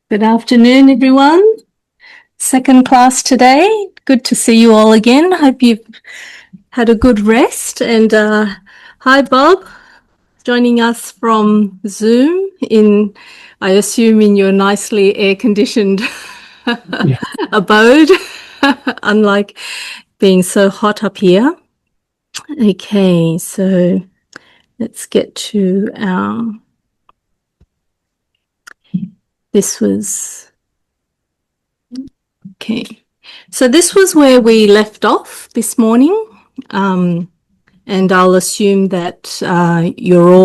Good afternoon, everyone. Second class today. Good to see you all again. Hope you've had a good rest. And hi, Bob, joining us from Zoom I assume, in your nicely air-conditioned abode, unlike being so hot up here. Okay, so let's get to our... Okay, so this was where we left off this morning, and I'll assume that you've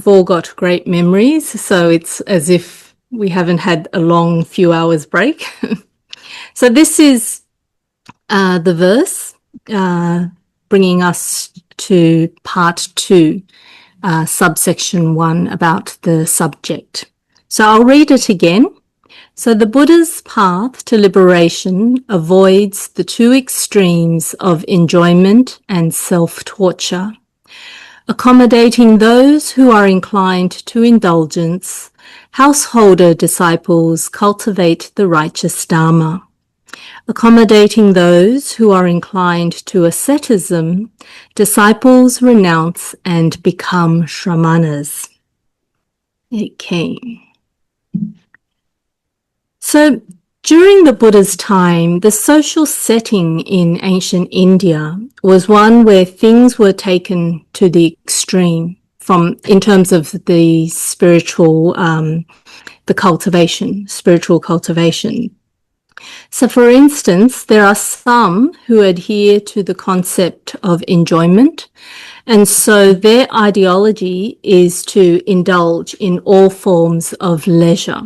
all got great memories, so it's as if we haven't had a long few hours break. So this is the verse bringing us to part 2, subsection 1, about the subject. So I'll read it again. So the Buddha's path to liberation avoids the two extremes of enjoyment and self-torture, accommodating those who are inclined to indulgence. Householder disciples cultivate the righteous Dharma. Accommodating those who are inclined to asceticism, disciples renounce and become shramanas. Okay. So during the Buddha's time, the social setting in ancient India was one where things were taken to the extreme in terms of the spiritual cultivation. So for instance, there are some who adhere to the concept of enjoyment, and so their ideology is to indulge in all forms of leisure.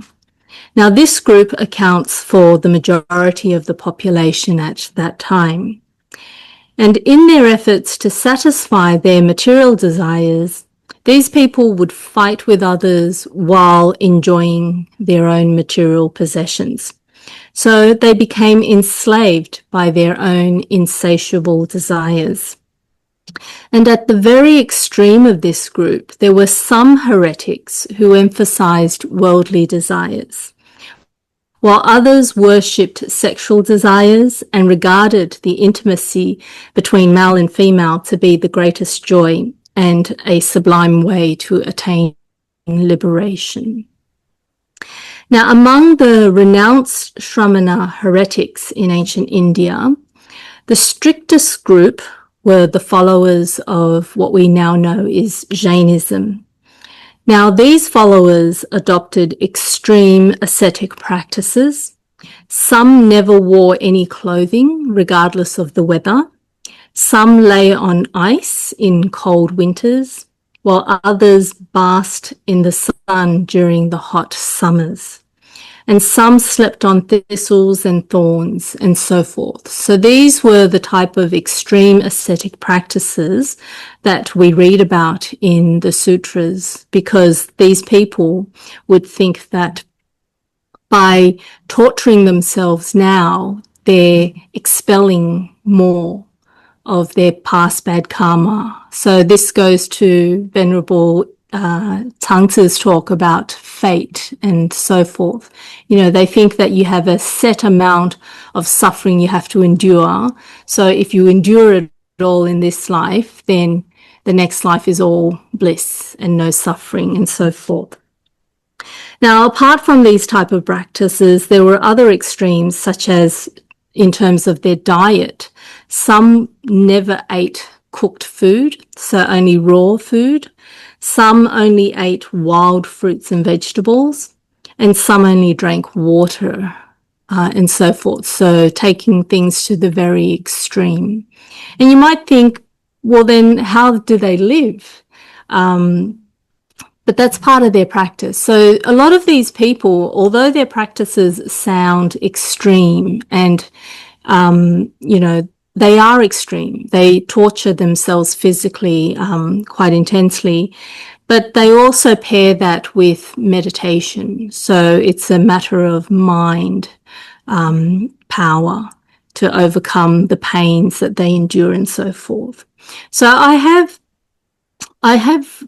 Now, this group accounts for the majority of the population at that time. And in their efforts to satisfy their material desires, these people would fight with others while enjoying their own material possessions. So they became enslaved by their own insatiable desires. And at the very extreme of this group, there were some heretics who emphasized worldly desires, while others worshipped sexual desires and regarded the intimacy between male and female to be the greatest joy and a sublime way to attain liberation. Now, among the renounced Shramana heretics in ancient India, the strictest group were the followers of what we now know is Jainism. Now, these followers adopted extreme ascetic practices. Some never wore any clothing, regardless of the weather. Some lay on ice in cold winters, while others basked in the sun during the hot summers. And some slept on thistles and thorns and so forth. So these were the type of extreme ascetic practices that we read about in the sutras, because these people would think that by torturing themselves now, they're expelling more of their past bad karma. So this goes to Venerable Tangta's talk about fate and so forth. You know, they think that you have a set amount of suffering you have to endure. So if you endure it all in this life, then the next life is all bliss and no suffering and so forth. Now, apart from these type of practices, there were other extremes, such as in terms of their diet. Some never ate cooked food, so only raw food. Some only ate wild fruits and vegetables, and some only drank water, and so forth. So taking things to the very extreme. And you might think, well, then how do they live? But that's part of their practice. So a lot of these people, although their practices sound extreme and, you know, they are extreme. They torture themselves physically quite intensely, but they also pair that with meditation. So it's a matter of mind power to overcome the pains that they endure and so forth. So I have I have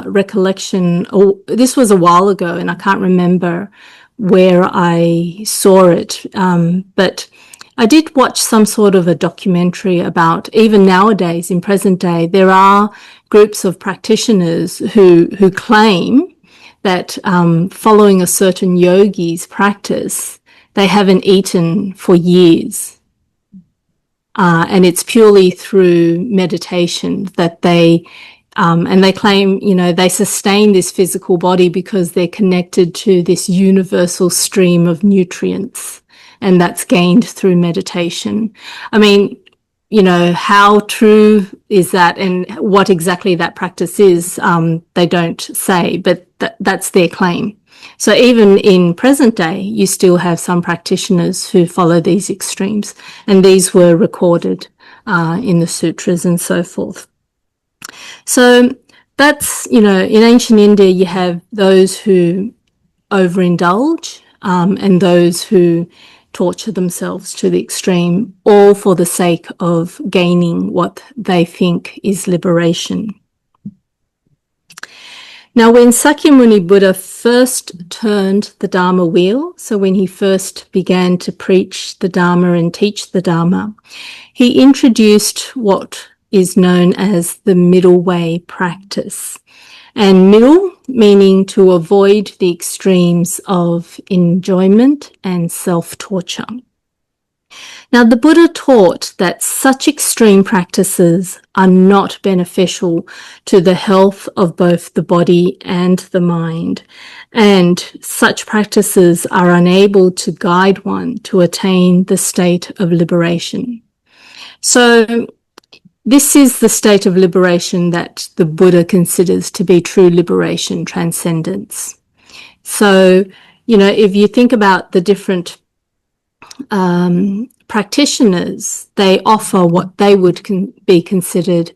recollection, this was a while ago and I can't remember where I saw it, but I did watch some sort of a documentary about, even nowadays in present day, there are groups of practitioners who claim that following a certain yogi's practice, they haven't eaten for years. And it's purely through meditation that and they claim, they sustain this physical body because they're connected to this universal stream of nutrients, and that's gained through meditation. I mean, how true is that, and what exactly that practice is, they don't say, but that's their claim. So even in present day, you still have some practitioners who follow these extremes, and these were recorded in the sutras and so forth. So that's, in ancient India, you have those who overindulge and those who torture themselves to the extreme, all for the sake of gaining what they think is liberation. Now, when Sakyamuni Buddha first turned the Dharma wheel, so when he first began to preach the Dharma and teach the Dharma, he introduced what is known as the middle way practice. And middle meaning to avoid the extremes of enjoyment and self-torture. Now, the Buddha taught that such extreme practices are not beneficial to the health of both the body and the mind, and such practices are unable to guide one to attain the state of liberation. So, this is the state of liberation that the Buddha considers to be true liberation, transcendence. So, if you think about the different practitioners, they offer what they would be considered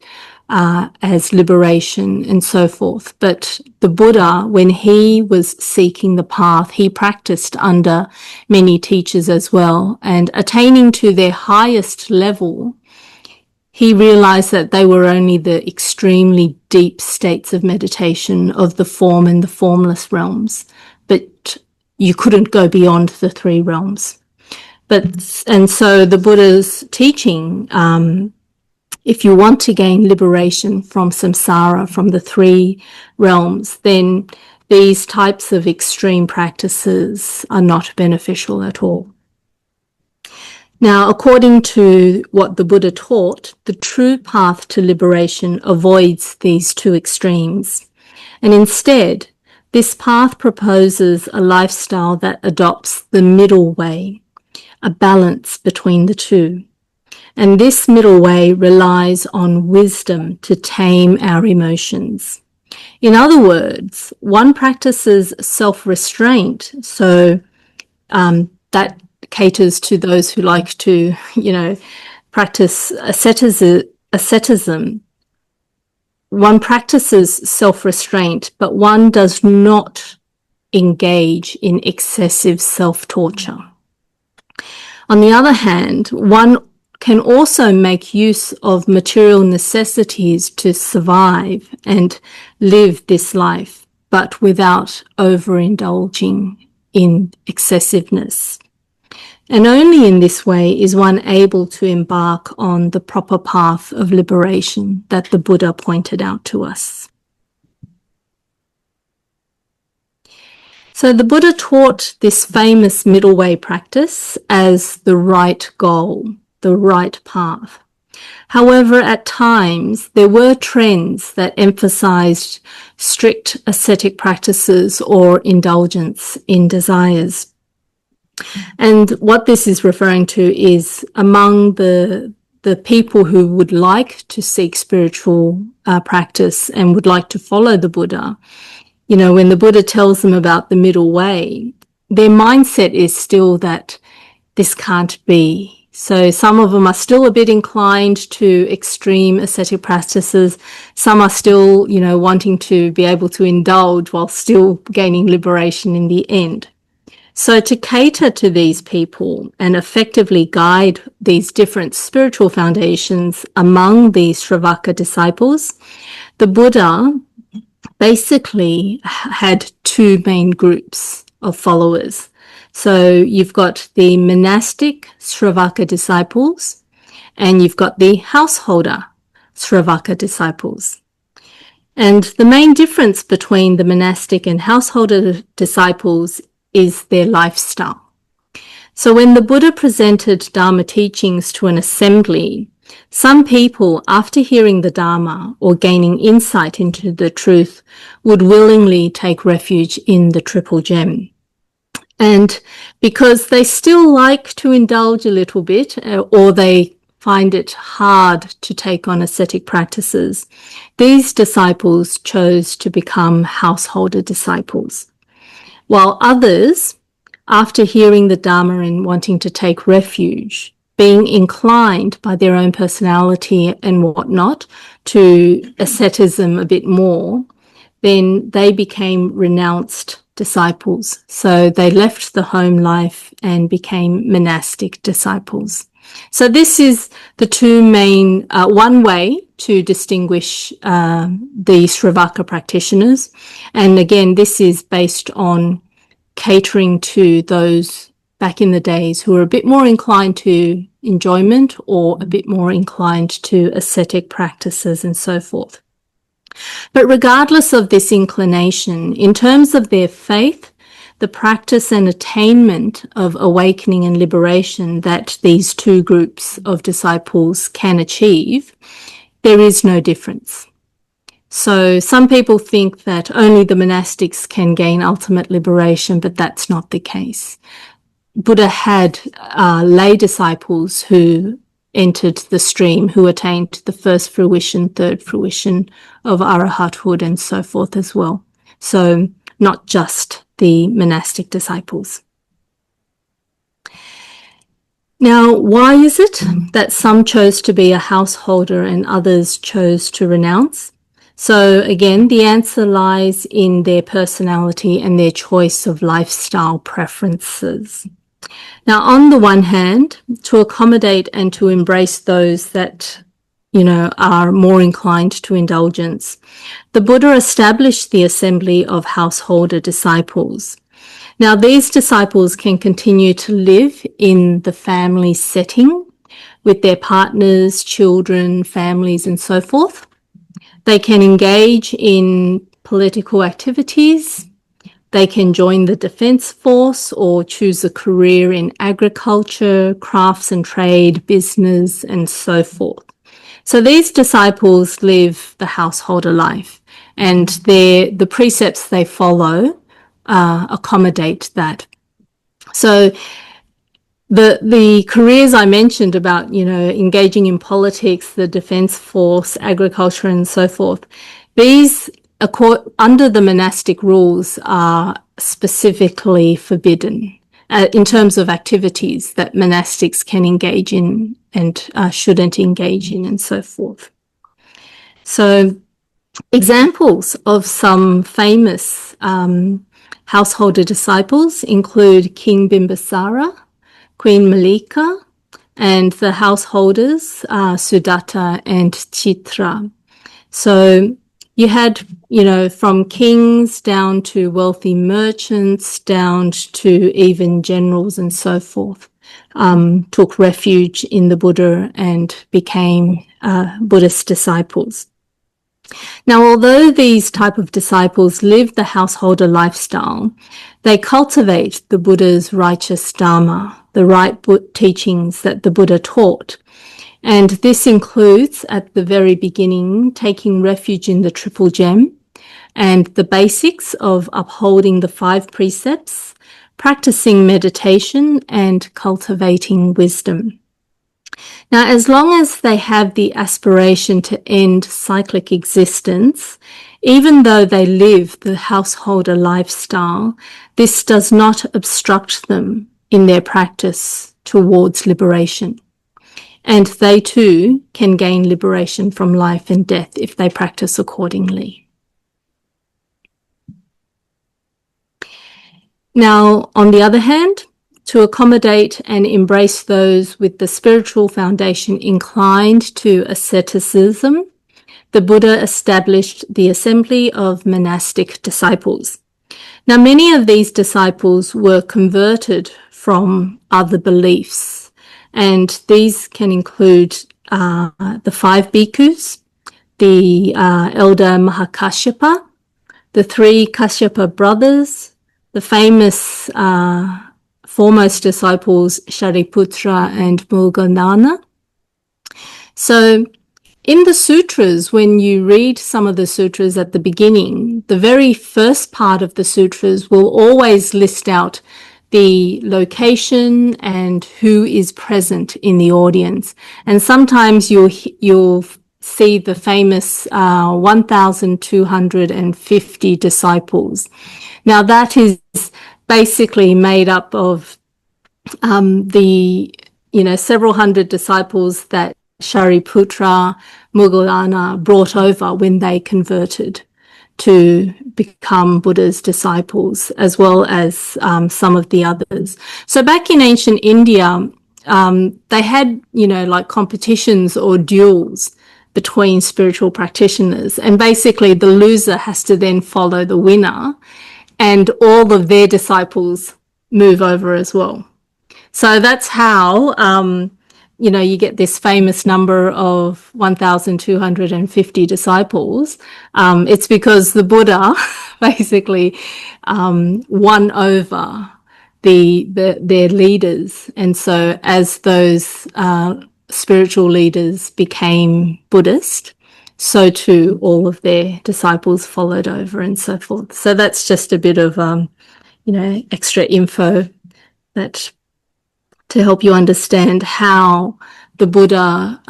as liberation and so forth. But the Buddha, when he was seeking the path, he practiced under many teachers as well, and attaining to their highest level, he realized that they were only the extremely deep states of meditation of the form and the formless realms, but you couldn't go beyond the three realms. And so the Buddha's teaching, if you want to gain liberation from samsara, from the three realms, then these types of extreme practices are not beneficial at all. Now, according to what the Buddha taught, the true path to liberation avoids these two extremes. And instead, this path proposes a lifestyle that adopts the middle way, a balance between the two. And this middle way relies on wisdom to tame our emotions. In other words, one practices self-restraint, so that caters to those who like to, practice asceticism. One practices self-restraint, but one does not engage in excessive self-torture. On the other hand, one can also make use of material necessities to survive and live this life, but without overindulging in excessiveness. And only in this way is one able to embark on the proper path of liberation that the Buddha pointed out to us. So the Buddha taught this famous middle way practice as the right goal, the right path. However, at times there were trends that emphasized strict ascetic practices or indulgence in desires. And what this is referring to is among the people who would like to seek spiritual practice and would like to follow the Buddha, when the Buddha tells them about the middle way, their mindset is still that this can't be. So some of them are still a bit inclined to extreme ascetic practices. Some are still, wanting to be able to indulge while still gaining liberation in the end. So to cater to these people and effectively guide these different spiritual foundations among these Sravaka disciples, the Buddha basically had two main groups of followers. So you've got the monastic Sravaka disciples and you've got the householder Sravaka disciples. And the main difference between the monastic and householder disciples is their lifestyle. So when the Buddha presented Dharma teachings to an assembly, some people, after hearing the Dharma or gaining insight into the truth, would willingly take refuge in the Triple Gem. And because they still like to indulge a little bit, or they find it hard to take on ascetic practices, these disciples chose to become householder disciples. While others, after hearing the Dharma and wanting to take refuge, being inclined by their own personality and whatnot to asceticism a bit more, then they became renounced disciples. So they left the home life and became monastic disciples. So this is the two main, one way to distinguish the Sravaka practitioners. And again, this is based on catering to those back in the days who were a bit more inclined to enjoyment or a bit more inclined to ascetic practices and so forth. But regardless of this inclination, in terms of their faith, the practice and attainment of awakening and liberation that these two groups of disciples can achieve, there is no difference. So some people think that only the monastics can gain ultimate liberation, but that's not the case. Buddha had lay disciples who entered the stream, who attained the first fruition, third fruition of arahathood and so forth as well. So not just the monastic disciples. Now, why is it that some chose to be a householder and others chose to renounce? So again, the answer lies in their personality and their choice of lifestyle preferences. Now, on the one hand, to accommodate and to embrace those that, are more inclined to indulgence, the Buddha established the assembly of householder disciples. Now, these disciples can continue to live in the family setting with their partners, children, families, and so forth. They can engage in political activities. They can join the defence force or choose a career in agriculture, crafts and trade, business, and so forth. So these disciples live the householder life, and the precepts they follow accommodate that. So the careers I mentioned about, engaging in politics, the defence force, agriculture, and so forth, these under the monastic rules are specifically forbidden in terms of activities that monastics can engage in and shouldn't engage in and so forth. So examples of some famous householder disciples include King Bimbisara, Queen Malika, and the householders Sudatta and Chitra. So you had, from kings down to wealthy merchants, down to even generals and so forth, took refuge in the Buddha and became Buddhist disciples. Now, although these type of disciples live the householder lifestyle, they cultivate the Buddha's righteous Dharma, the right teachings that the Buddha taught. And this includes, at the very beginning, taking refuge in the Triple Gem and the basics of upholding the 5 precepts, practicing meditation, and cultivating wisdom. Now, as long as they have the aspiration to end cyclic existence, even though they live the householder lifestyle, this does not obstruct them in their practice towards liberation. And they too can gain liberation from life and death if they practice accordingly. Now, on the other hand, to accommodate and embrace those with the spiritual foundation inclined to asceticism, the Buddha established the assembly of monastic disciples. Now, many of these disciples were converted from other beliefs, and these can include the 5 bhikkhus, the elder Mahakashyapa, the 3 Kashyapa brothers, the famous foremost disciples Shariputra and Moggallana. So in the sutras, when you read some of the sutras at the beginning, the very first part of the sutras will always list out the location and who is present in the audience. And sometimes you'll see the famous 1,250 disciples. Now that is basically made up of several hundred disciples that Shariputra, Moggallana brought over when they converted to become Buddha's disciples, as well as some of the others. So back in ancient India, they had, like competitions or duels between spiritual practitioners. And basically the loser has to then follow the winner, and all of their disciples move over as well. So that's how, you get this famous number of 1,250 disciples. It's because the Buddha basically won over their leaders. And so as those spiritual leaders became Buddhist, so too all of their disciples followed over and so forth. So that's just a bit of, extra info that to help you understand how the Buddha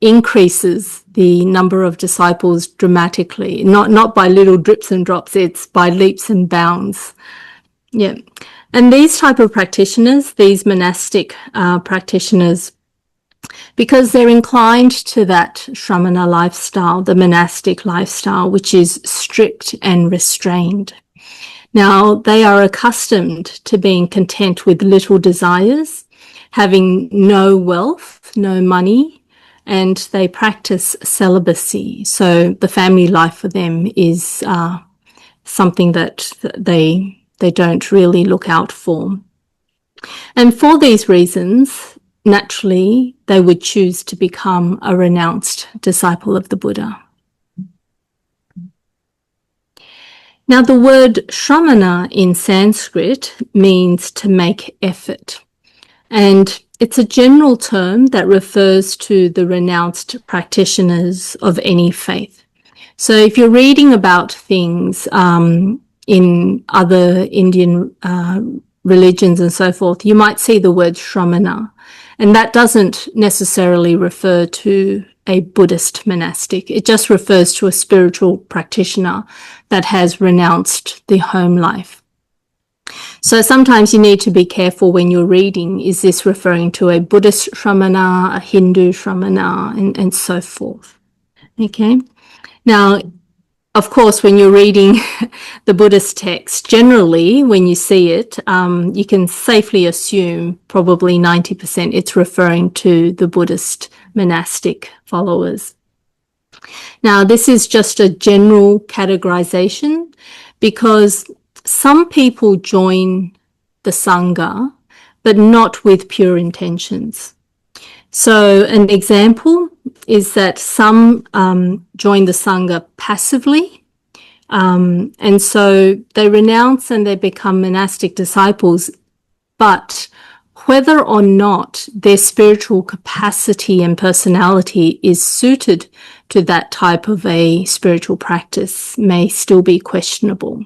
increases the number of disciples dramatically, not by little drips and drops, it's by leaps and bounds. Yeah. And these type of practitioners, these monastic practitioners, because they're inclined to that shramana lifestyle, the monastic lifestyle, which is strict and restrained. Now, they are accustomed to being content with little desires, having no wealth, no money, and they practice celibacy. So the family life for them is something that they don't really look out for. And for these reasons, naturally, they would choose to become a renounced disciple of the Buddha. Now, the word shramana in Sanskrit means to make effort, and it's a general term that refers to the renounced practitioners of any faith. So if you're reading about things in other Indian religions and so forth, you might see the word shramana, and that doesn't necessarily refer to a Buddhist monastic. It just refers to a spiritual practitioner that has renounced the home life. So sometimes you need to be careful when you're reading, is this referring to a Buddhist shramana, a Hindu shramana, and so forth. Okay. Now, of course, when you're reading the Buddhist text, generally, when you see it, you can safely assume probably 90% it's referring to the Buddhist monastic followers. Now, this is just a general categorization because some people join the Sangha, but not with pure intentions. So an example is that some join the Sangha passively, and so they renounce and they become monastic disciples, but whether or not their spiritual capacity and personality is suited to that type of a spiritual practice may still be questionable.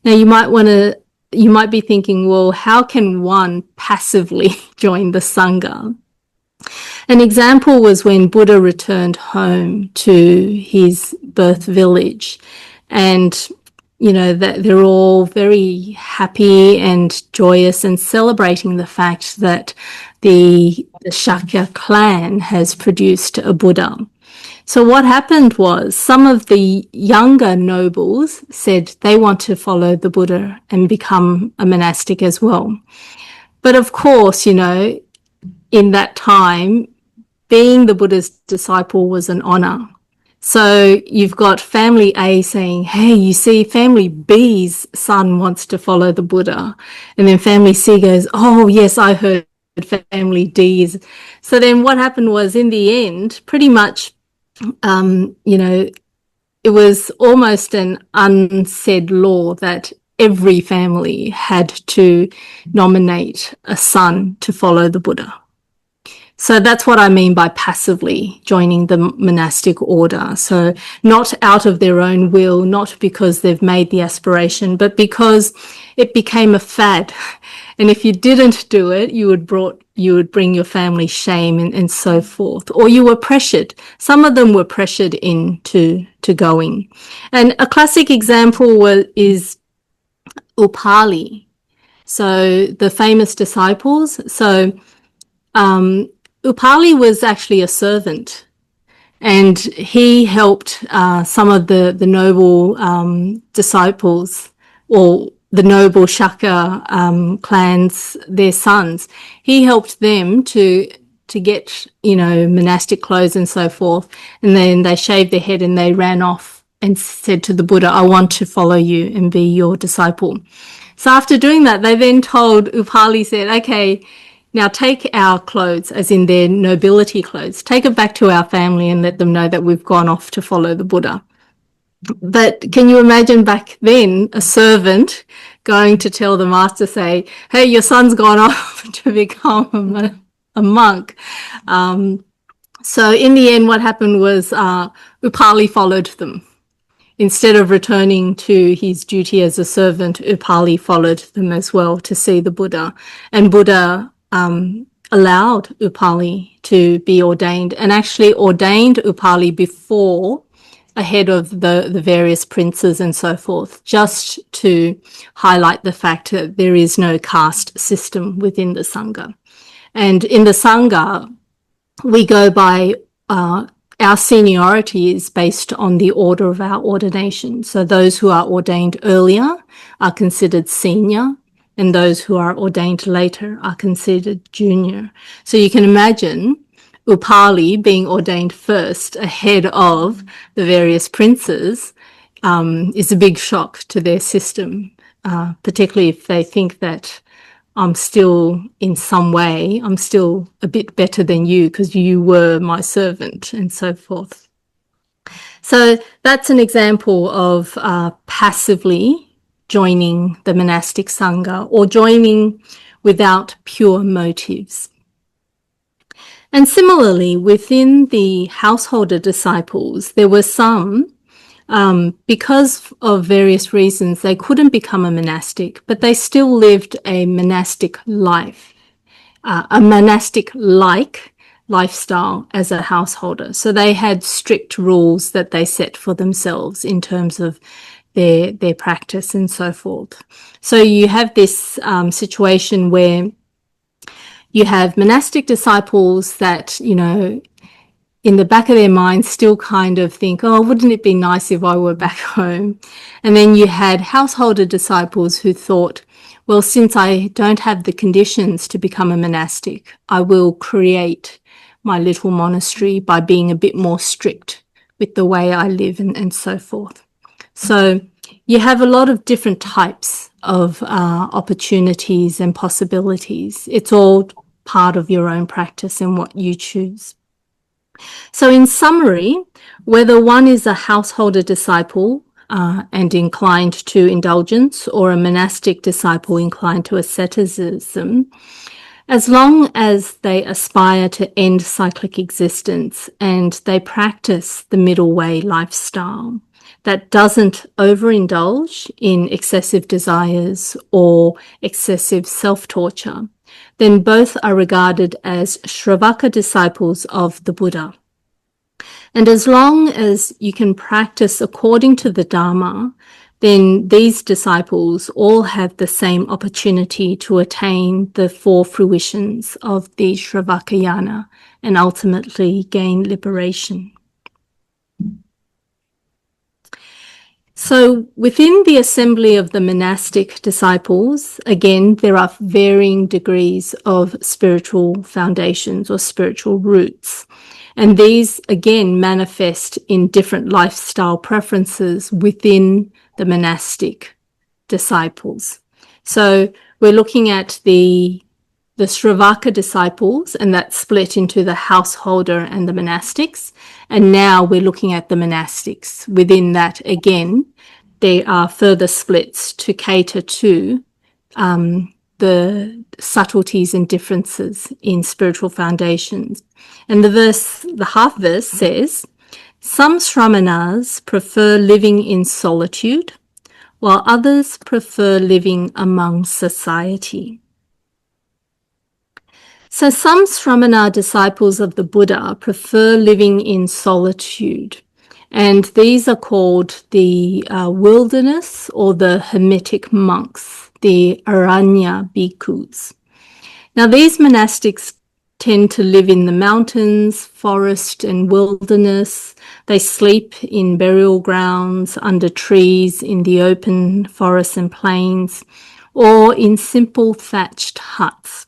Now, you might be thinking, well, how can one passively join the Sangha? An example was when Buddha returned home to his birth village, and that they're all very happy and joyous and celebrating the fact that the Shakya clan has produced a Buddha. So what happened was some of the younger nobles said they want to follow the Buddha and become a monastic as well. But of course, you know, in that time, being the Buddha's disciple was an honor. So you've got family A saying, hey, you see, family B's son wants to follow the Buddha. And then family C goes, oh, yes, I heard family D's. So then what happened was in the end, pretty much, you know, it was almost an unsaid law that every family had to nominate a son to follow the Buddha. So that's what I mean by passively joining the monastic order. So not out of their own will, not because they've made the aspiration, but because it became a fad. And if you didn't do it, you would bring your family shame and so forth, or you were pressured. Some of them were pressured into going. And a classic example is Upali. So the famous disciples. So Upali was actually a servant, and he helped some of the noble disciples, or the noble Shaka clans, their sons. He helped them to get, you know, monastic clothes and so forth, and then they shaved their head and they ran off and said to the Buddha, I want to follow you and be your disciple. So after doing that, they then told Upali, said, okay, now take our clothes, as in their nobility clothes, take it back to our family and let them know that we've gone off to follow the Buddha. But can you imagine back then a servant going to tell the master, say, hey, your son's gone off to become a monk. So in the end, what happened was Upali followed them. Instead of returning to his duty as a servant, Upali followed them as well to see the Buddha. And Buddha allowed Upali to be ordained, and actually ordained Upali before, ahead of the various princes and so forth, just to highlight the fact that there is no caste system within the Sangha. And in the Sangha, we go by our seniority is based on the order of our ordination. So those who are ordained earlier are considered senior, and those who are ordained later are considered junior. So you can imagine Upali being ordained first ahead of the various princes is a big shock to their system, particularly if they think that I'm still, in some way, I'm still a bit better than you because you were my servant and so forth. So that's an example of passively joining the monastic Sangha, or joining without pure motives. And similarly, within the householder disciples, there were some, because of various reasons, they couldn't become a monastic, but they still lived a monastic life, a monastic-like lifestyle as a householder. So they had strict rules that they set for themselves in terms of their practice and so forth. So you have this situation where you have monastic disciples that, you know, in the back of their minds still kind of think, oh, wouldn't it be nice if I were back home? And then you had householder disciples who thought, well, since I don't have the conditions to become a monastic, I will create my little monastery by being a bit more strict with the way I live and so forth. So you have a lot of different types of opportunities and possibilities. It's all part of your own practice and what you choose. So in summary, whether one is a householder disciple and inclined to indulgence, or a monastic disciple inclined to asceticism, as long as they aspire to end cyclic existence and they practice the middle way lifestyle that doesn't overindulge in excessive desires or excessive self-torture, then both are regarded as Shravaka disciples of the Buddha. And as long as you can practice according to the Dharma, then these disciples all have the same opportunity to attain the four fruitions of the Shravakayana and ultimately gain liberation. So within the assembly of the monastic disciples, again, there are varying degrees of spiritual foundations or spiritual roots. And these, again, manifest in different lifestyle preferences within the monastic disciples. So we're looking at the Sravaka disciples, and that's split into the householder and the monastics. And now we're looking at the monastics. Within that, again, there are further splits to cater to the subtleties and differences in spiritual foundations. And the half verse says, some Sramanas prefer living in solitude, while others prefer living among society. So some Sramana disciples of the Buddha prefer living in solitude, and these are called the wilderness or the hermetic monks, the Aranya bhikkhus. Now these monastics tend to live in the mountains, forest and wilderness. They sleep in burial grounds, under trees, in the open forests and plains, or in simple thatched huts.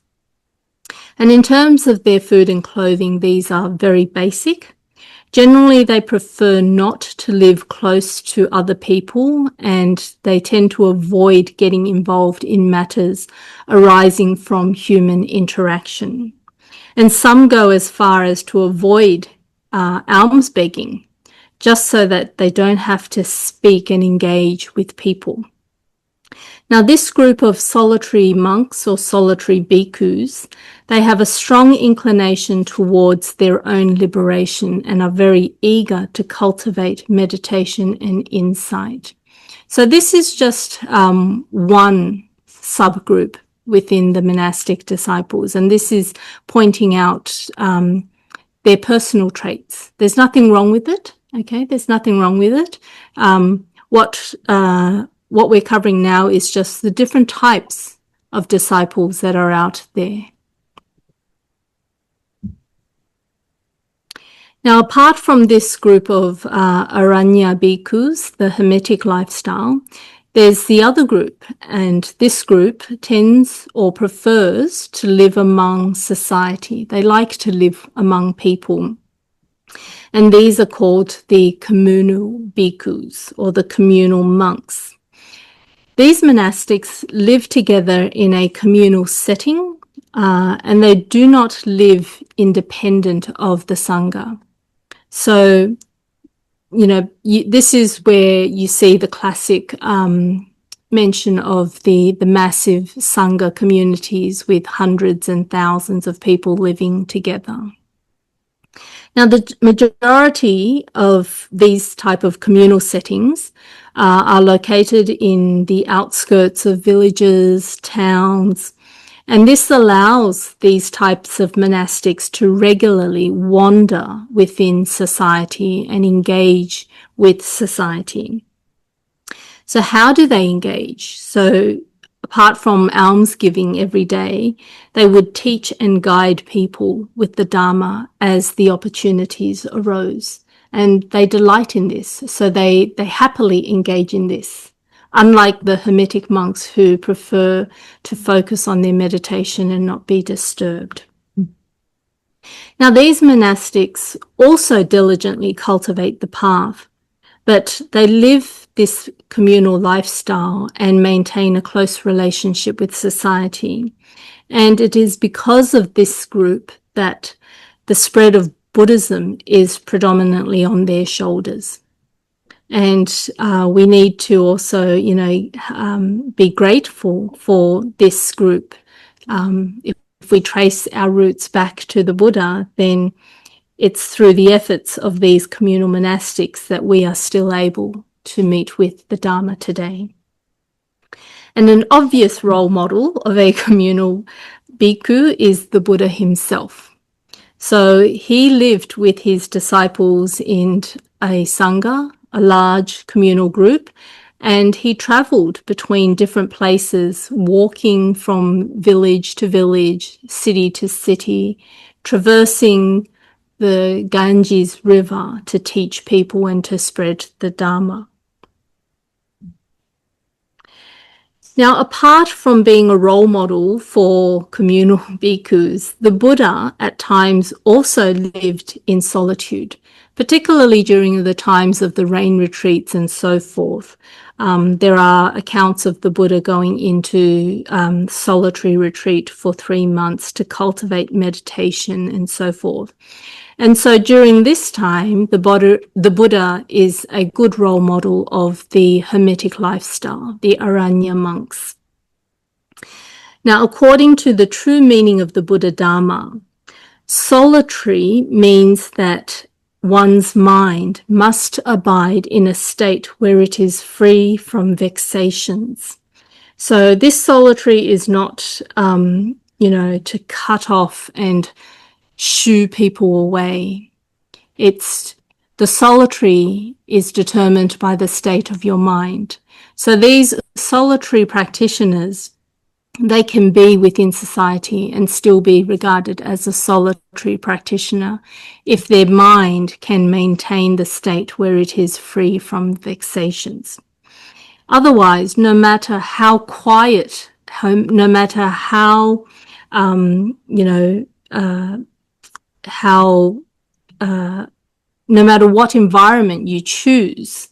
And in terms of their food and clothing, these are very basic. Generally, they prefer not to live close to other people, and they tend to avoid getting involved in matters arising from human interaction. And some go as far as to avoid alms begging, just so that they don't have to speak and engage with people. Now, this group of solitary monks or solitary bhikkhus, they have a strong inclination towards their own liberation and are very eager to cultivate meditation and insight. So this is just one subgroup within the monastic disciples, and this is pointing out their personal traits. There's nothing wrong with it, okay? There's nothing wrong with it. What we're covering now is just the different types of disciples that are out there. Now, apart from this group of Aranya bhikkhus, the Hermetic lifestyle, there's the other group, and this group tends or prefers to live among society. They like to live among people. And these are called the communal bhikkhus or the communal monks. These monastics live together in a communal setting, and they do not live independent of the Sangha. So, this is where you see the classic mention of the massive Sangha communities with hundreds and thousands of people living together. Now, the majority of these type of communal settings are located in the outskirts of villages, towns, and this allows these types of monastics to regularly wander within society and engage with society. So how do they engage? So apart from almsgiving every day, they would teach and guide people with the Dharma as the opportunities arose. And they delight in this, so they happily engage in this, unlike the Hermetic monks who prefer to focus on their meditation and not be disturbed. Now, these monastics also diligently cultivate the path, but they live this communal lifestyle and maintain a close relationship with society. And it is because of this group that the spread of Buddhism is predominantly on their shoulders. And we need to also, be grateful for this group. If we trace our roots back to the Buddha, then it's through the efforts of these communal monastics that we are still able to meet with the Dharma today. And an obvious role model of a communal bhikkhu is the Buddha himself. So he lived with his disciples in a sangha, a large communal group, and he travelled between different places, walking from village to village, city to city, traversing the Ganges River to teach people and to spread the Dharma. Now, apart from being a role model for communal bhikkhus, the Buddha at times also lived in solitude, particularly during the times of the rain retreats and so forth. There are accounts of the Buddha going into solitary retreat for 3 months to cultivate meditation and so forth. And so during this time, the Buddha is a good role model of the Hermetic lifestyle, the Aranya monks. Now, according to the true meaning of the Buddha Dharma, solitary means that one's mind must abide in a state where it is free from vexations. So this solitary is not, to cut off and shoo people away. The solitary is determined by the state of your mind. So these solitary practitioners, they can be within society and still be regarded as a solitary practitioner if their mind can maintain the state where it is free from vexations. Otherwise, no matter how quiet, no matter how, no matter what environment you choose,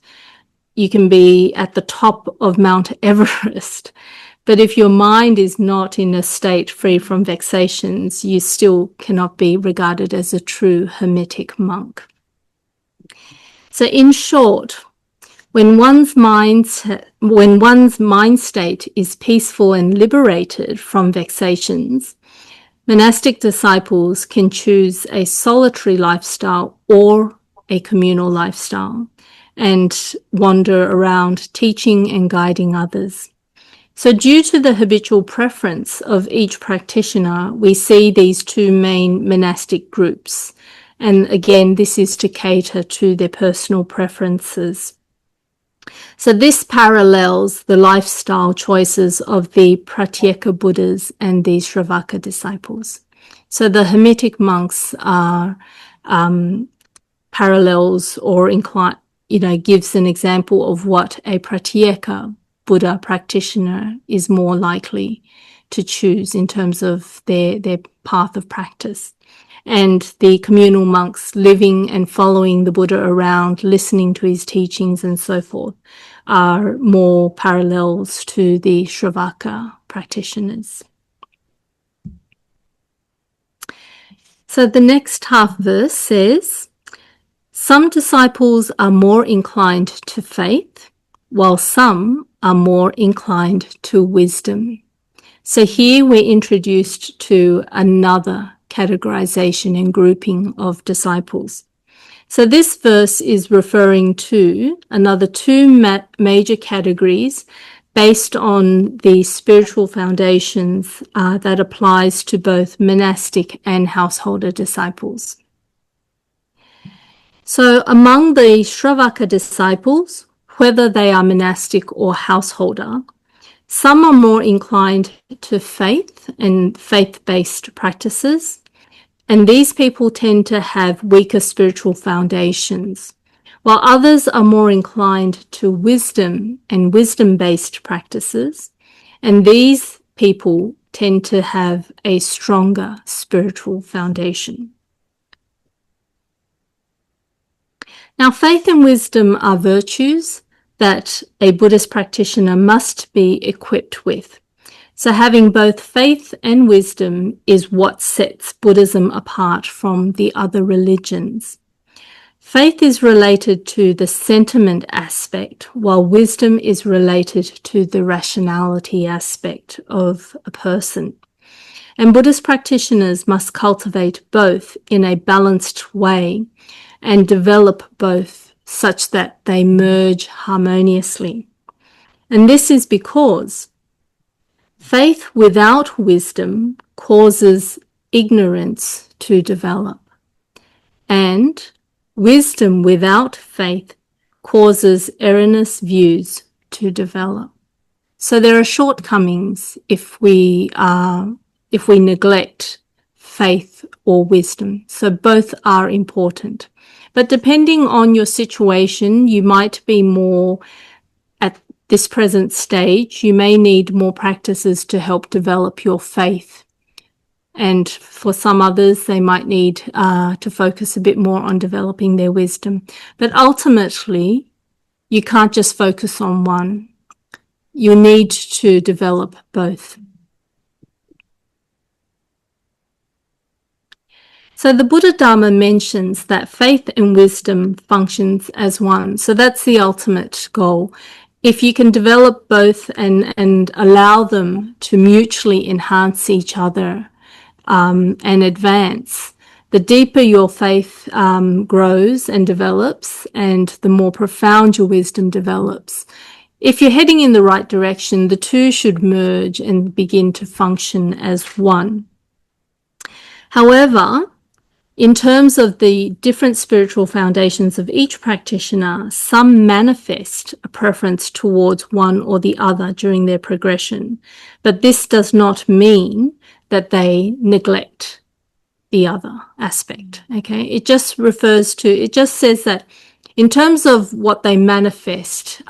you can be at the top of Mount Everest. But if your mind is not in a state free from vexations, you still cannot be regarded as a true Hermetic monk. So in short, when one's mind state is peaceful and liberated from vexations, monastic disciples can choose a solitary lifestyle or a communal lifestyle and wander around teaching and guiding others. So due to the habitual preference of each practitioner, we see these two main monastic groups. And again, this is to cater to their personal preferences. So this parallels the lifestyle choices of the Pratyeka Buddhas and the Shravaka disciples. So the Hermetic monks are parallels or gives an example of what a Pratyeka Buddha practitioner is more likely to choose in terms of their path of practice. And the communal monks living and following the Buddha around, listening to his teachings and so forth, are more parallels to the Shravaka practitioners. So the next half verse says, some disciples are more inclined to faith, while some are more inclined to wisdom. So here we're introduced to another categorization and grouping of disciples. So this verse is referring to another two major categories based on the spiritual foundations that applies to both monastic and householder disciples. So among the Shravaka disciples, whether they are monastic or householder, some are more inclined to faith and faith-based practices, and these people tend to have weaker spiritual foundations, while others are more inclined to wisdom and wisdom-based practices, and these people tend to have a stronger spiritual foundation. Now, faith and wisdom are virtues that a Buddhist practitioner must be equipped with. So having both faith and wisdom is what sets Buddhism apart from the other religions. Faith is related to the sentiment aspect, while wisdom is related to the rationality aspect of a person. And Buddhist practitioners must cultivate both in a balanced way and develop both such that they merge harmoniously. And this is because faith without wisdom causes ignorance to develop, and wisdom without faith causes erroneous views to develop. So there are shortcomings if we neglect faith or wisdom. So both are important. But depending on your situation, you might be more this present stage, you may need more practices to help develop your faith. And for some others, they might need to focus a bit more on developing their wisdom. But ultimately, you can't just focus on one. You need to develop both. So the Buddha Dharma mentions that faith and wisdom functions as one. So that's the ultimate goal. If you can develop both and allow them to mutually enhance each other and advance, the deeper your faith grows and develops, and the more profound your wisdom develops. If you're heading in the right direction, the two should merge and begin to function as one. However, in terms of the different spiritual foundations of each practitioner, some manifest a preference towards one or the other during their progression, but this does not mean that they neglect the other aspect. Okay, it just says that in terms of what they manifest,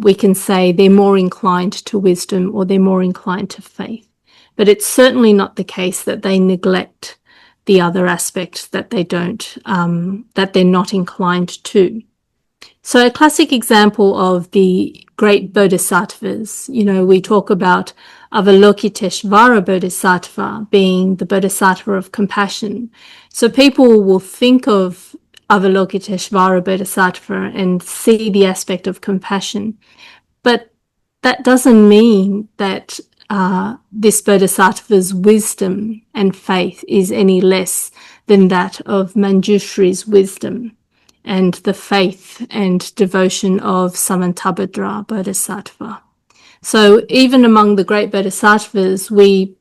we can say they're more inclined to wisdom or they're more inclined to faith, but it's certainly not the case that they neglect the other aspect, that they don't, that they're not inclined to. So a classic example of the great bodhisattvas, we talk about Avalokiteshvara Bodhisattva being the bodhisattva of compassion. So people will think of Avalokiteshvara Bodhisattva and see the aspect of compassion, but that doesn't mean that this bodhisattva's wisdom and faith is any less than that of Manjushri's wisdom and the faith and devotion of Samantabhadra Bodhisattva. So even among the great bodhisattvas, we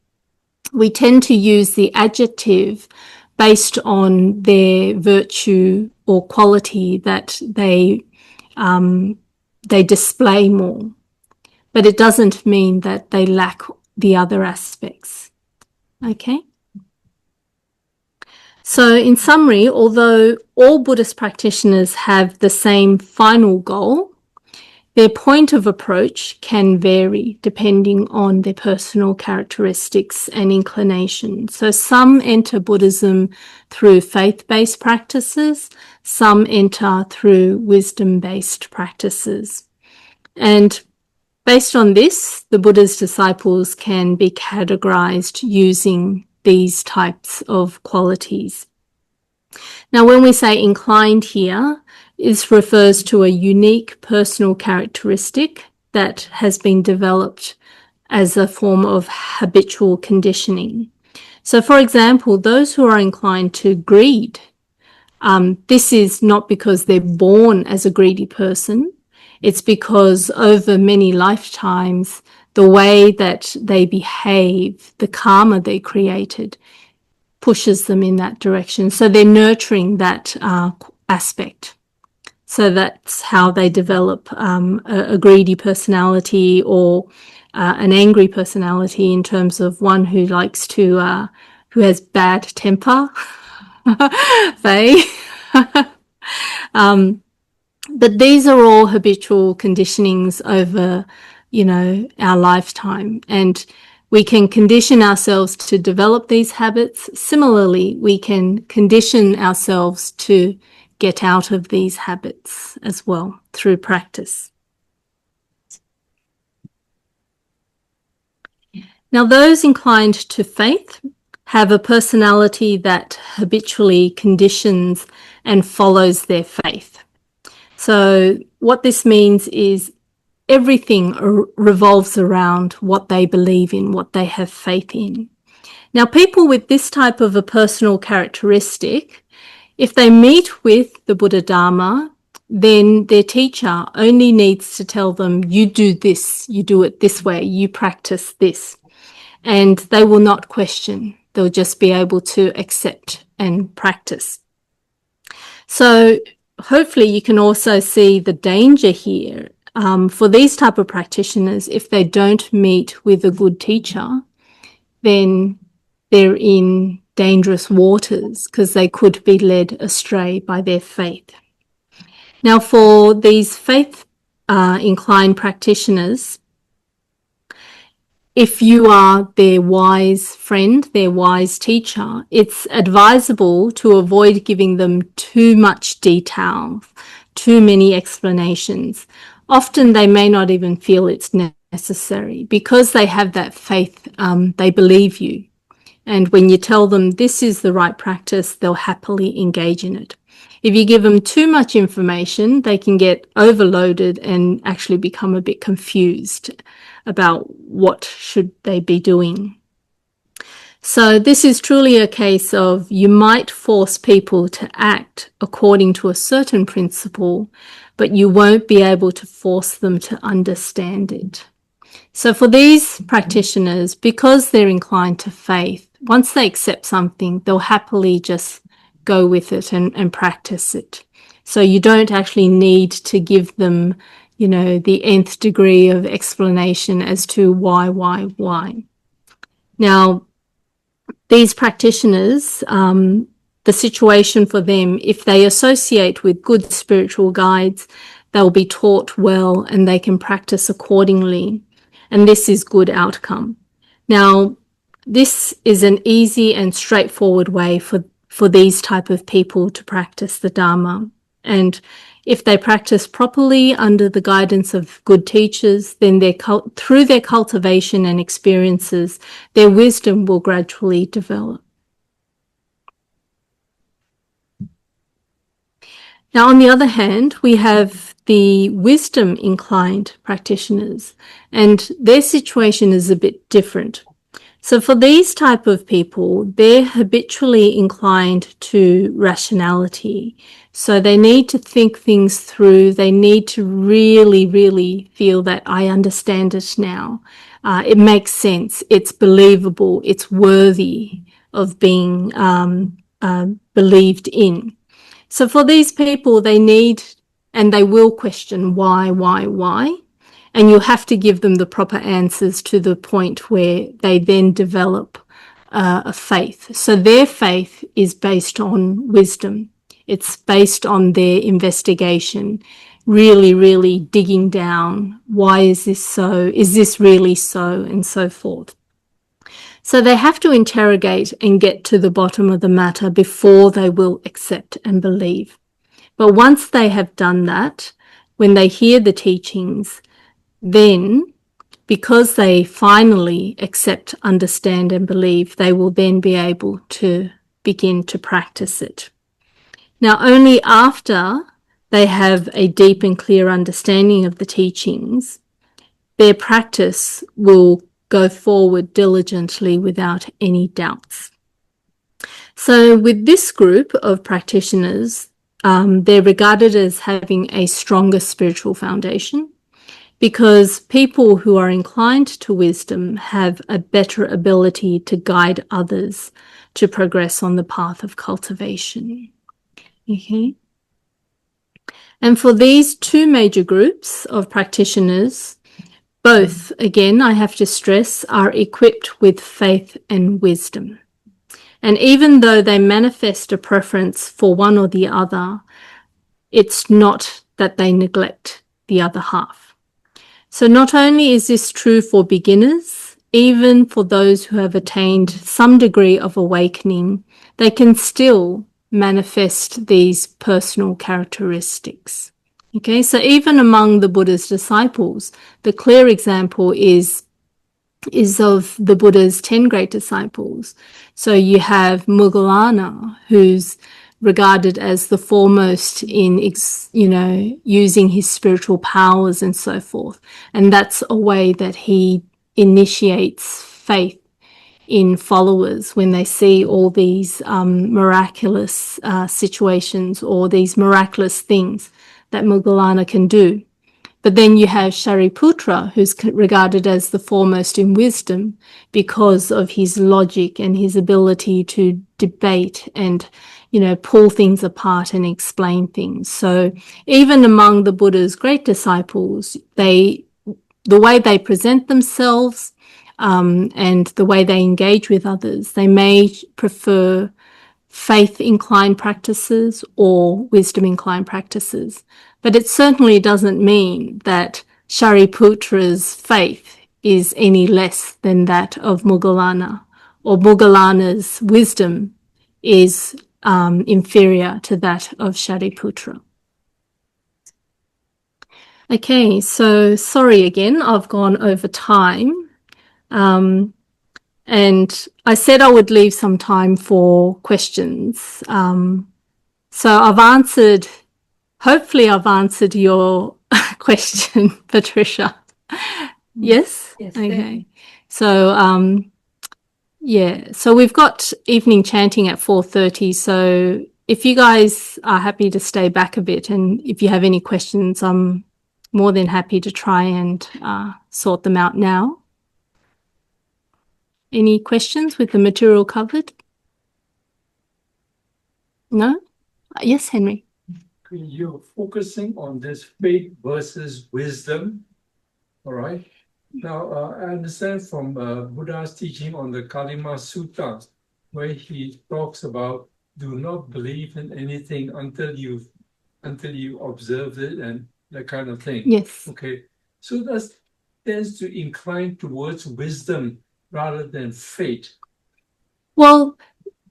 tend to use the adjective based on their virtue or quality that they display more. But it doesn't mean that they lack the other aspects. Okay? So in summary, although all Buddhist practitioners have the same final goal, their point of approach can vary depending on their personal characteristics and inclinations. So some enter Buddhism through faith-based practices, some enter through wisdom-based practices. And based on this, the Buddha's disciples can be categorized using these types of qualities. Now, when we say inclined here, this refers to a unique personal characteristic that has been developed as a form of habitual conditioning. So, for example, those who are inclined to greed, this is not because they're born as a greedy person. It's because over many lifetimes, the way that they behave, the karma they created, pushes them in that direction. So they're nurturing that aspect. So that's how they develop a greedy personality or an angry personality, in terms of one who likes to, who has bad temper. But these are all habitual conditionings over, our lifetime. And we can condition ourselves to develop these habits. Similarly, we can condition ourselves to get out of these habits as well through practice. Now, those inclined to faith have a personality that habitually conditions and follows their faith. So what this means is everything revolves around what they believe in, what they have faith in. Now, people with this type of a personal characteristic, if they meet with the Buddha Dharma, then their teacher only needs to tell them, you do this, you do it this way, you practice this. And they will not question. They'll just be able to accept and practice. So hopefully you can also see the danger here. For these type of practitioners, if they don't meet with a good teacher, then they're in dangerous waters because they could be led astray by their faith. Now, for these faith inclined practitioners, if you are their wise friend, their wise teacher, it's advisable to avoid giving them too much detail, too many explanations. Often they may not even feel it's necessary because they have that faith, they believe you. And when you tell them this is the right practice, they'll happily engage in it. If you give them too much information, they can get overloaded and actually become a bit confused about what should they be doing. So this is truly a case of you might force people to act according to a certain principle, but you won't be able to force them to understand it. So for these practitioners, because they're inclined to faith, once they accept something, they'll happily just go with it and practice it. So you don't actually need to give them, the nth degree of explanation as to why. Now, these practitioners, the situation for them, if they associate with good spiritual guides, they'll be taught well and they can practice accordingly. And this is good outcome. Now, this is an easy and straightforward way for these type of people to practice the Dharma. And if they practice properly under the guidance of good teachers, then through their cultivation and experiences, their wisdom will gradually develop. Now, on the other hand, we have the wisdom-inclined practitioners, and their situation is a bit different. So for these type of people, they're habitually inclined to rationality. So they need to think things through. They need to really, really feel that I understand it now. It makes sense. It's believable. It's worthy of being believed in. So for these people, they need and they will question why. And you have to give them the proper answers to the point where they then develop a faith. So their faith is based on wisdom. It's based on their investigation, really, really digging down. Why is this so? Is this really so? And so forth. So they have to interrogate and get to the bottom of the matter before they will accept and believe. But once they have done that, when they hear the teachings, then because they finally accept, understand and believe, they will then be able to begin to practice it. Now, only after they have a deep and clear understanding of the teachings, their practice will go forward diligently without any doubts. So with this group of practitioners, they're regarded as having a stronger spiritual foundation because people who are inclined to wisdom have a better ability to guide others to progress on the path of cultivation. Okay. And for these two major groups of practitioners, both, again, I have to stress, are equipped with faith and wisdom. And even though they manifest a preference for one or the other, it's not that they neglect the other half. So not only is this true for beginners, even for those who have attained some degree of awakening, they can still manifest these personal characteristics. Okay, so even among the Buddha's disciples, the clear example is of the Buddha's 10 great disciples. So you have Moggallana, who's regarded as the foremost in, using his spiritual powers and so forth. And that's a way that he initiates faith in followers when they see all these miraculous situations or these miraculous things that Moggallana can do. But then you have Shariputra, who's regarded as the foremost in wisdom because of his logic and his ability to debate and, pull things apart and explain things. So even among the Buddha's great disciples, the way they present themselves and the way they engage with others, they may prefer faith-inclined practices or wisdom-inclined practices. But it certainly doesn't mean that Shariputra's faith is any less than that of Moggallana, or Moggallana's wisdom is inferior to that of Shariputra. Okay, so sorry again, I've gone over time. And I said I would leave some time for questions. So I've answered, hopefully I've answered your question, Patricia. Yes? Yes. Okay. So, yeah, so we've got evening chanting at 4:30. So if you guys are happy to stay back a bit, and if you have any questions, I'm more than happy to try and sort them out now. Any questions with the material covered? No? Yes, Henry. You're focusing on this faith versus wisdom, all right? Now, I understand from Buddha's teaching on the Kalima Sutta, where he talks about do not believe in anything until you observe it and that kind of thing. Yes. Okay, so that tends to incline towards wisdom rather than faith. Well,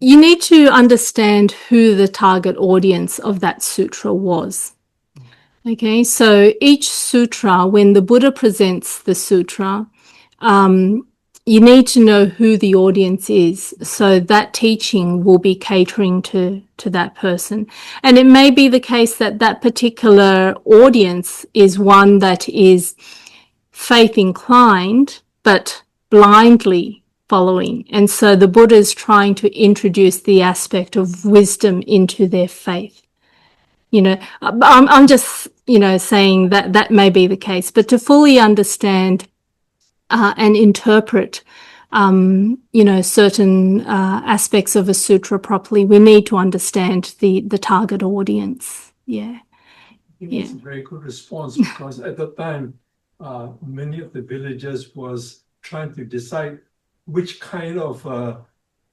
you need to understand who the target audience of that sutra was. Okay, so each sutra, when the Buddha presents the sutra, you need to know who the audience is. So that teaching will be catering to that person. And it may be the case that that particular audience is one that is faith inclined, but blindly following. And so the Buddha is trying to introduce the aspect of wisdom into their faith. I'm just, saying that that may be the case, but to fully understand and interpret, certain aspects of a sutra properly, we need to understand the target audience. Yeah. It's a very good response because at the time, many of the villagers was trying to decide which kind of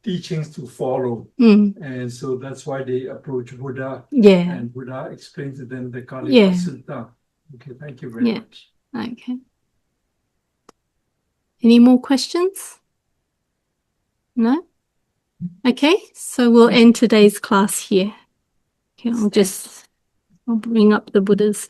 teachings to follow. And so that's why they approach Buddha. Yeah. And Buddha explained to them the Kalima Sutta. Okay, thank you very much. Okay. Any more questions? No? Okay, so we'll end today's class here. Okay, I'll bring up the Buddhas.